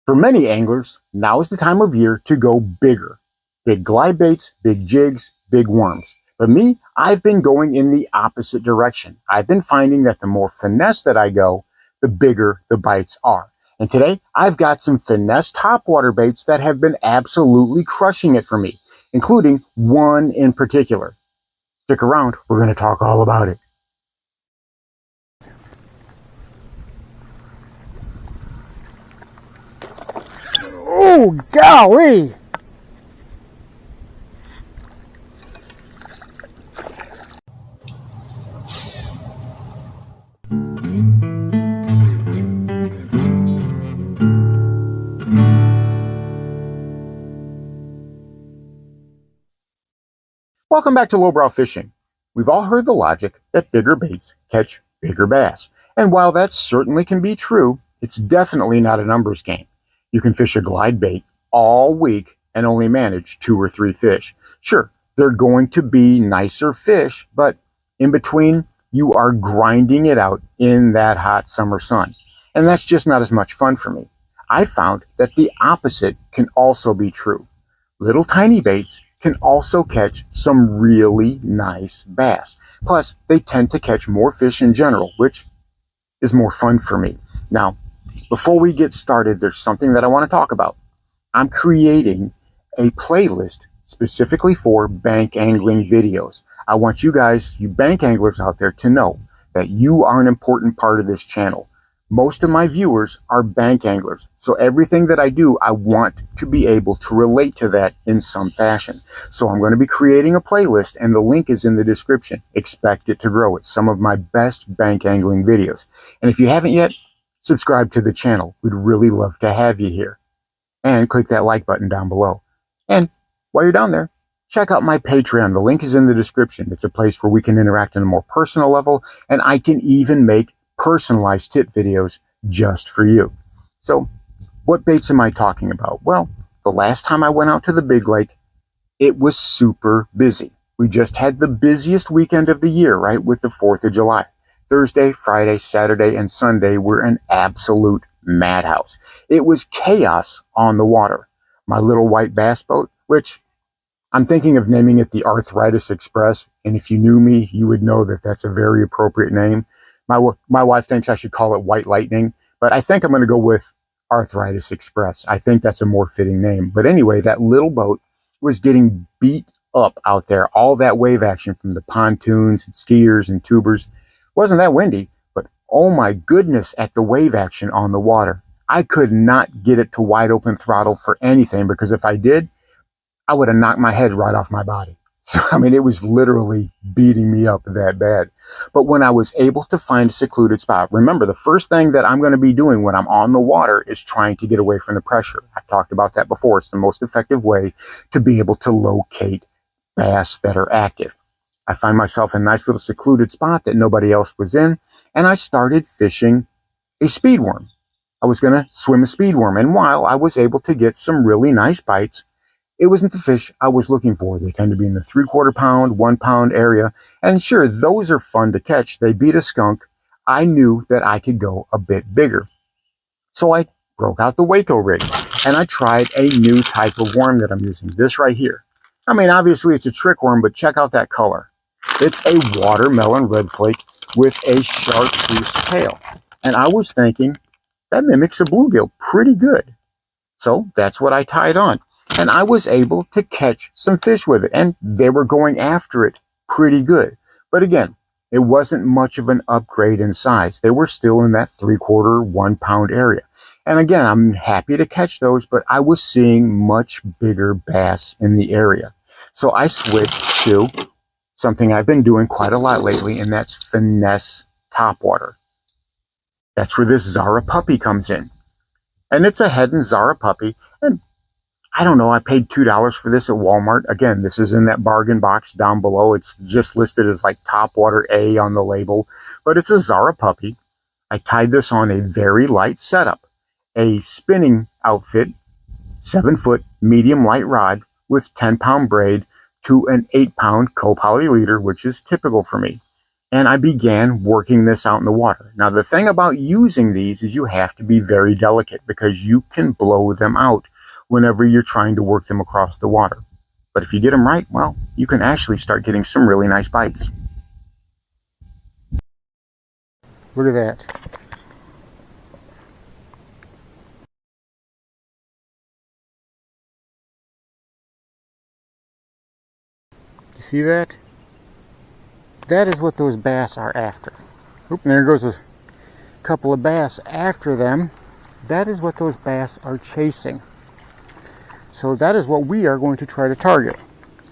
For many anglers, now is the time of year to go bigger. Big glide baits, big jigs, big worms. But me, I've been going in the opposite direction. I've been finding that the more finesse that I go, the bigger the bites are. And today, I've got some finesse topwater baits that have been absolutely crushing it for me, including one in particular. Stick around, we're going to talk all about it. Oh, golly! Welcome back to Lowbrow Fishing. We've all heard the logic that bigger baits catch bigger bass. And while that certainly can be true, it's definitely not a numbers game. You can fish a glide bait all week and only manage 2 or 3 fish. Sure, they're going to be nicer fish, but in between, you are grinding it out in that hot summer sun. And that's just not as much fun for me. I found that the opposite can also be true. Little tiny baits can also catch some really nice bass. Plus, they tend to catch more fish in general, which is more fun for me. Now, before we get started, there's something that I want to talk about. I'm creating a playlist specifically for bank angling videos. I want you guys, you bank anglers out there, to know that you are an important part of this channel. Most of my viewers are bank anglers, so everything that I do, I want to be able to relate to that in some fashion. So I'm going to be creating a playlist, and the link is in the description. Expect it to grow. It's some of my best bank angling videos. And if you haven't yet, subscribe to the channel. We'd really love to have you here. And click that like button down below. And while you're down there, check out my Patreon. The link is in the description. It's a place where we can interact on a more personal level, and I can even make personalized tip videos just for you. So, what baits am I talking about? Well, the last time I went out to the big lake, it was super busy. We just had the busiest weekend of the year, right, with the 4th of July. Thursday, Friday, Saturday, and Sunday were an absolute madhouse. It was chaos on the water. My little white bass boat, which I'm thinking of naming it the Arthritis Express, and if you knew me, you would know that that's a very appropriate name. My wife thinks I should call it White Lightning, but I think I'm going to go with Arthritis Express. I think that's a more fitting name. But anyway, that little boat was getting beat up out there. All that wave action from the pontoons and skiers and tubers. Wasn't that windy, but oh my goodness at the wave action on the water. I could not get it to wide open throttle for anything, because if I did, I would have knocked my head right off my body. So, I mean, it was literally beating me up that bad. But when I was able to find a secluded spot, remember, the first thing that I'm going to be doing when I'm on the water is trying to get away from the pressure. I've talked about that before. It's the most effective way to be able to locate bass that are active. I find myself in a nice little secluded spot that nobody else was in, and I started fishing a speed worm. I was going to swim a speed worm, and while I was able to get some really nice bites, it wasn't the fish I was looking for. They tend to be in the 3/4 pound, 1 pound area. And sure, those are fun to catch. They beat a skunk. I knew that I could go a bit bigger. So I broke out the Waco rig, and I tried a new type of worm that I'm using. This right here. I mean, obviously it's a trick worm, but check out that color. It's a watermelon red flake with a chartreuse tail. And I was thinking, that mimics a bluegill pretty good. So that's what I tied on. And I was able to catch some fish with it, and they were going after it pretty good. But again, it wasn't much of an upgrade in size. They were still in that 3/4, 1 pound area. And again, I'm happy to catch those, but I was seeing much bigger bass in the area. So I switched to something I've been doing quite a lot lately, and that's finesse topwater. That's where this Zara puppy comes in. And it's a head and Zara puppy, and I don't know, I paid $2 for this at Walmart. Again, this is in that bargain box down below. It's just listed as like Topwater A on the label, but it's a Zara puppy. I tied this on a very light setup, a spinning outfit, 7-foot medium light rod with 10-pound braid to an 8-pound co-poly leader, which is typical for me. And I began working this out in the water. Now, the thing about using these is you have to be very delicate because you can blow them out whenever you're trying to work them across the water. But if you get them right, well, you can actually start getting some really nice bites. Look at that. You see that? That is what those bass are after. Oop, and there goes a couple of bass after them. That is what those bass are chasing. So that is what we are going to try to target.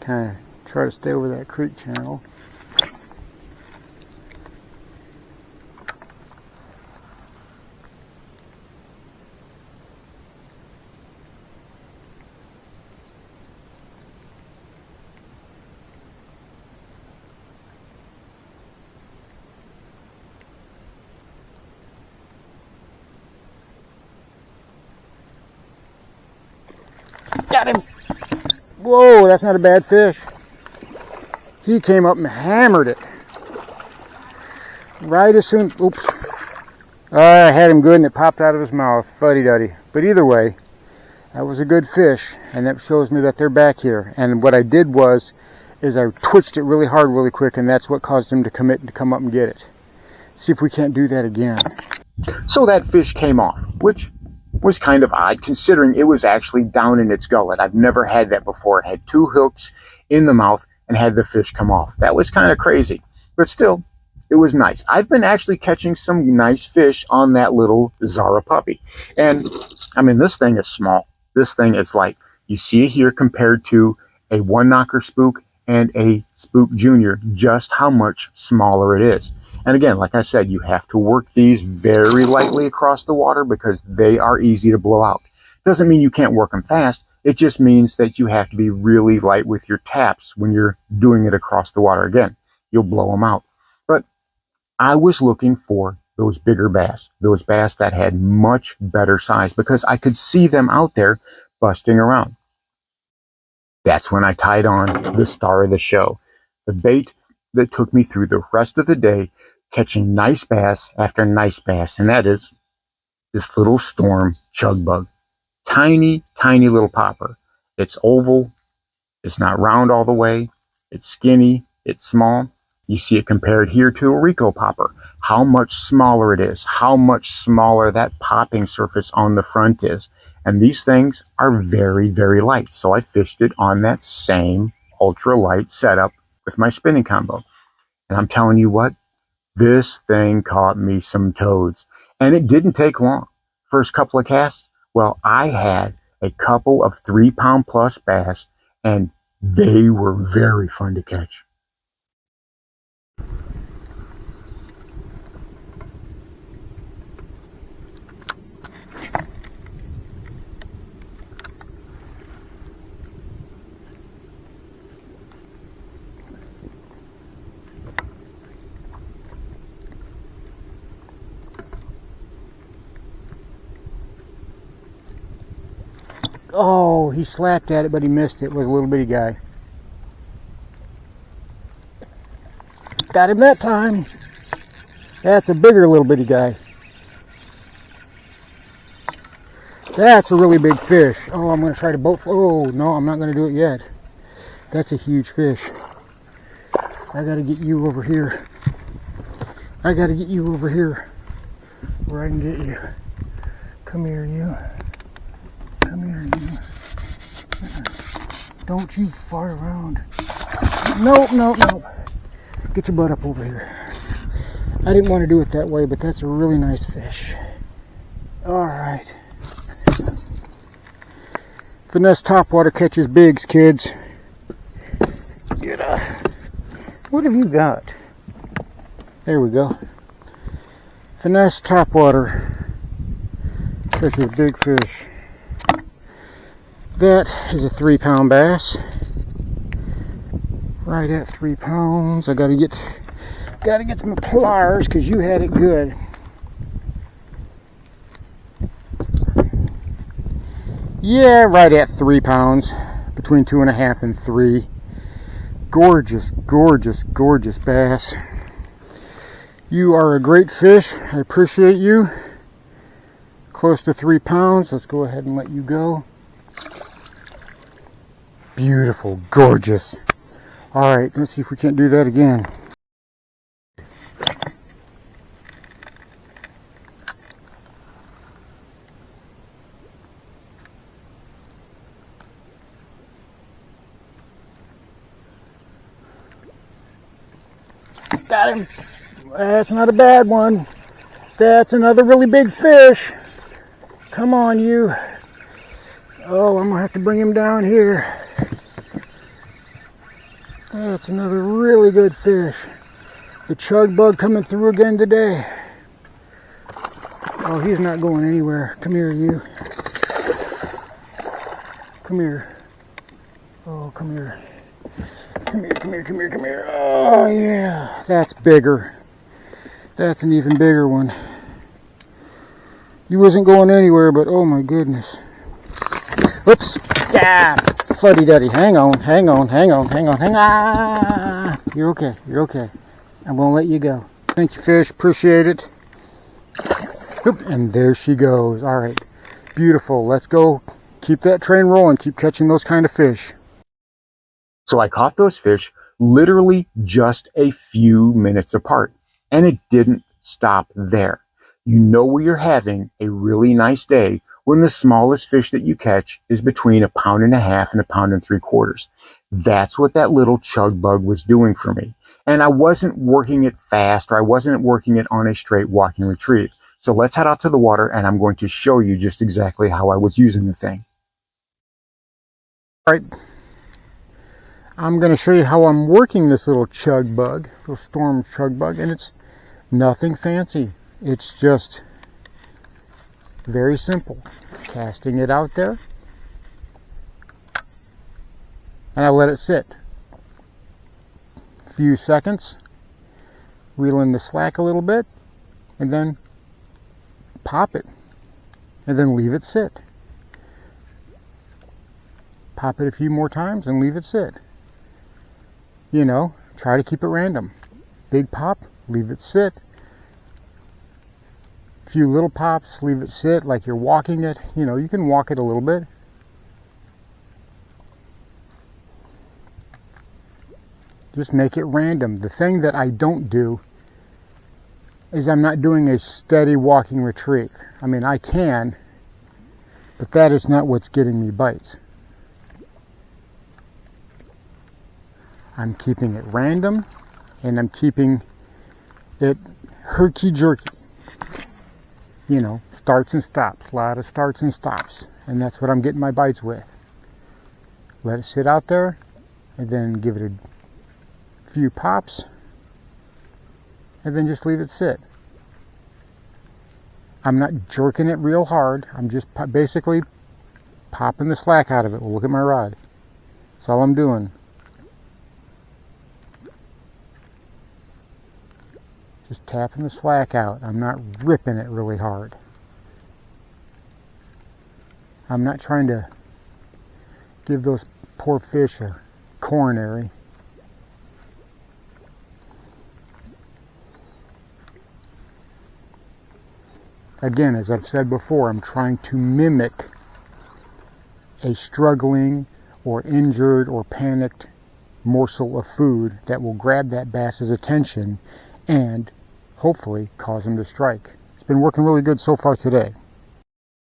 Kind of try to stay over that creek channel. Got him! Whoa, that's not a bad fish. He came up and hammered it. Right as soon, oops. I had him good and it popped out of his mouth, fuddy-duddy. But either way, that was a good fish, and that shows me that they're back here. And what I did was, is I twitched it really hard, really quick, and that's what caused him to commit and to come up and get it. See if we can't do that again. So that fish came off, which was kind of odd considering it was actually down in its gullet. I've never had that before. It had two hooks in the mouth and had the fish come off. That was kind of crazy, but still, it was nice. I've been actually catching some nice fish on that little Zara puppy. And I mean, this thing is small. This thing is like, you see it here compared to a one knocker spook and a spook junior, just how much smaller it is. And again, like I said, you have to work these very lightly across the water because they are easy to blow out. Doesn't mean you can't work them fast. It just means that you have to be really light with your taps when you're doing it across the water. Again, you'll blow them out. But I was looking for those bigger bass, those bass that had much better size because I could see them out there busting around. That's when I tied on the star of the show, the bait that took me through the rest of the day catching nice bass after nice bass, and that is this little storm chug bug. Tiny, tiny little popper. It's oval, it's not round all the way, it's skinny, it's small. You see it compared here to a Rico popper. How much smaller it is, how much smaller that popping surface on the front is. And these things are very, very light. So I fished it on that same ultra light setup with my spinning combo. And I'm telling you what, this thing caught me some toads. And it didn't take long. First couple of casts, well, I had a couple of 3-pound plus bass, and they were very fun to catch. Oh, he slapped at it, but he missed it. It was a little bitty guy. Got him that time. That's a bigger little bitty guy. That's a really big fish. Oh, I'm going to try to boat. Oh, no, I'm not going to do it yet. That's a huge fish. I got to get you over here. I got to get you over here where I can get you. Come here, you. Come here, you. Don't you fart around. Nope, nope, nope. Get your butt up over here. I didn't want to do it that way, but that's a really nice fish. Alright. Finesse topwater catches bigs, kids. What have you got? There we go. Finesse topwater catches big fish. That is a 3-pound bass. Right at 3 pounds. I gotta get some pliers because you had it good. Yeah, right at 3 pounds. Between 2.5 and 3. Gorgeous, gorgeous, gorgeous bass. You are a great fish. I appreciate you. Close to 3 pounds. Let's go ahead and let you go. Beautiful, gorgeous. All right, let's see if we can't do that again. Got him. That's not a bad one. That's another really big fish. Come on, you. Oh, I'm gonna have to bring him down here. That's another really good fish. The chug bug coming through again today. Oh, he's not going anywhere. Come here, you. Come here. Oh, come here. Come here, come here, come here, come here. Oh, yeah. That's bigger. That's an even bigger one. He wasn't going anywhere, but oh my goodness. Whoops. Yeah. Fuddy duddy. Hang on, hang on, hang on, hang on, hang on. You're okay. You're okay. I'm going to let you go. Thank you, fish. Appreciate it. Oop, and there she goes. All right. Beautiful. Let's go. Keep that train rolling. Keep catching those kind of fish. So I caught those fish literally just a few minutes apart, and it didn't stop there. You know where you're having a really nice day when the smallest fish that you catch is between 1.5 pounds and 1.75 pounds. That's what that little chug bug was doing for me. And I wasn't working it fast, or I wasn't working it on a straight walk and retrieve. So let's head out to the water, and I'm going to show you just exactly how I was using the thing. All right. I'm going to show you how I'm working this little chug bug, little storm chug bug, and it's nothing fancy. It's just very simple. Casting it out there, and I let it sit. A few seconds, reel in the slack a little bit, and then pop it, and then leave it sit. Pop it a few more times and leave it sit. You know, try to keep it random. Big pop, leave it sit. Few little pops, leave it sit like you're walking it. You know, you can walk it a little bit. Just make it random. The thing that I don't do is I'm not doing a steady walking retrieve. I mean, I can, but that is not what's getting me bites. I'm keeping it random, and I'm keeping it herky-jerky. You know, starts and stops, a lot of starts and stops, and that's what I'm getting my bites with. Let it sit out there, and then give it a few pops, and then just leave it sit. I'm not jerking it real hard. I'm just basically popping the slack out of it. Well, look at my rod. That's all I'm doing. Just tapping the slack out. I'm not ripping it really hard. I'm not trying to give those poor fish a coronary. Again, as I've said before, I'm trying to mimic a struggling or injured or panicked morsel of food that will grab that bass's attention and hopefully cause him to strike. It's been working really good so far today.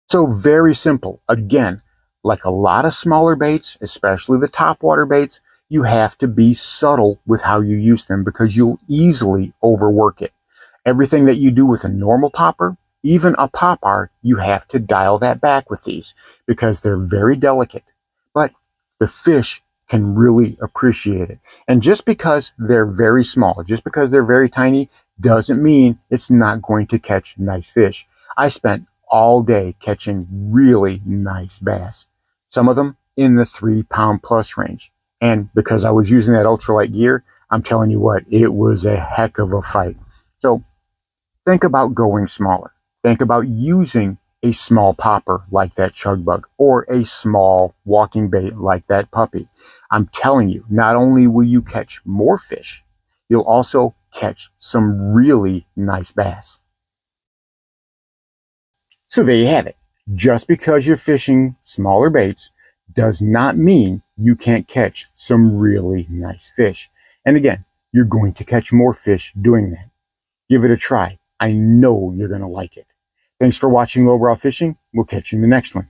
So very simple. Again, like a lot of smaller baits, especially the topwater baits, you have to be subtle with how you use them because you'll easily overwork it. Everything that you do with a normal popper, even a popper, you have to dial that back with these because they're very delicate. But the fish can really appreciate it. And just because they're very small, just because they're very tiny, doesn't mean it's not going to catch nice fish. I spent all day catching really nice bass. Some of them in the 3 pound plus range. And because I was using that ultralight gear, I'm telling you what, it was a heck of a fight. So think about going smaller. Think about using a small popper like that chug bug or a small walking bait like that puppy. I'm telling you, not only will you catch more fish, you'll also catch some really nice bass. So there you have it. Just because you're fishing smaller baits does not mean you can't catch some really nice fish. And again, you're going to catch more fish doing that. Give it a try. I know you're going to like it. Thanks for watching Lowbrow Fishing. We'll catch you in the next one.